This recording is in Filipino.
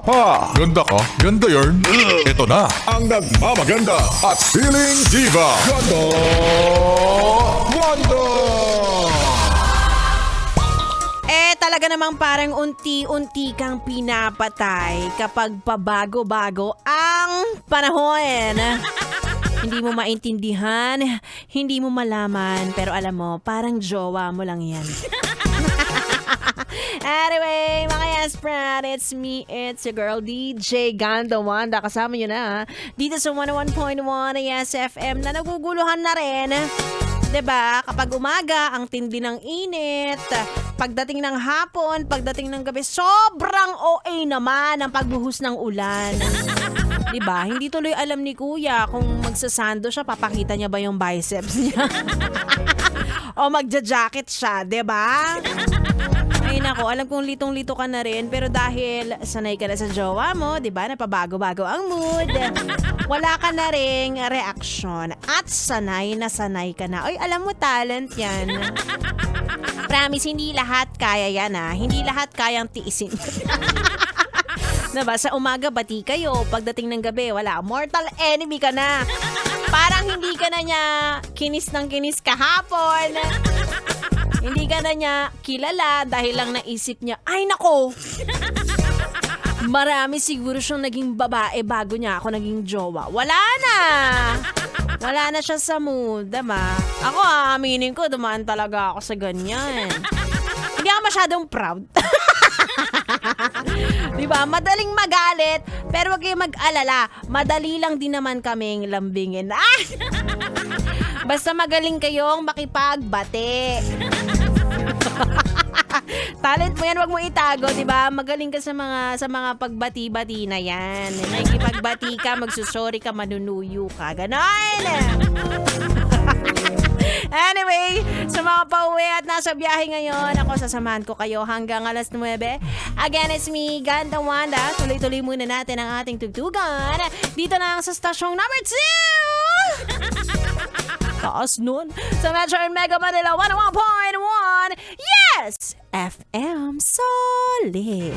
Pa, ganda ka? Ganda yarn. Ito na ang nagmamaganda at feeling diva. Ganda Wanda! Talaga namang parang unti-unti kang pinapatay kapag pabago-bago ang panahon. Hindi mo maintindihan, hindi mo malaman, pero alam mo, parang jowa mo lang yan. Anyway, mga Yasprat, it's me, it's your girl DJ Ganda Wanda. Kasama nyo na dito sa 101.1 Yes FM na naguguluhan na rin. 'Di ba? Kapag umaga, ang tindi ng init. Pagdating ng hapon, pagdating ng gabi, sobrang OA naman ang pagbuhos ng ulan. 'Di ba? Hindi tuloy alam ni Kuya kung magsasando siya, papakita niya ba yung biceps niya? O magja-jacket siya, 'di ba? Ay nako, alam kong litong-lito ka na rin, pero dahil sanay ka na sa jowa mo, di ba, napabago-bago ang mood, wala ka na ring reaksyon at sanay na sanay ka na. Oy, alam mo, talent yan. Promise, hindi lahat kaya yan hindi lahat kayang tiisin. Diba, sa umaga bati kayo, pagdating ng gabi, wala, mortal enemy ka na. Parang hindi ka na niya kinis ng kinis kahapon. Hindi ka na niya kilala dahil lang naisip niya, ay nako! Marami siguro siyang naging babae bago niya ako naging jowa. Wala na! Wala na siya sa mood, diba? Ako aminin ko, dumaan talaga ako sa ganyan. Hindi ako masyadong proud. Diba? Madaling magalit, pero wag kayong mag-alala. Madali lang din naman kaming lambingin. Basta magaling kayong makipagbate. Talent mo yan, wag mo itago, 'di ba? Magaling ka sa mga pagbati-bati na 'yan. Nakikipagbati ka, magsusorry ka, manunuyo ka. Ganon. Anyway, sa mga pauwi at nasa biyahe ngayon, ako sasamahan ko kayo hanggang alas 9. Again, it's me, Ganda Wanda. Tuloy-tuloy muna natin ang ating tugtugan. Dito na sa stasyong number 2. Taas nun. Sa Metro and Mega Manila 101.1. Yes! FM Solid.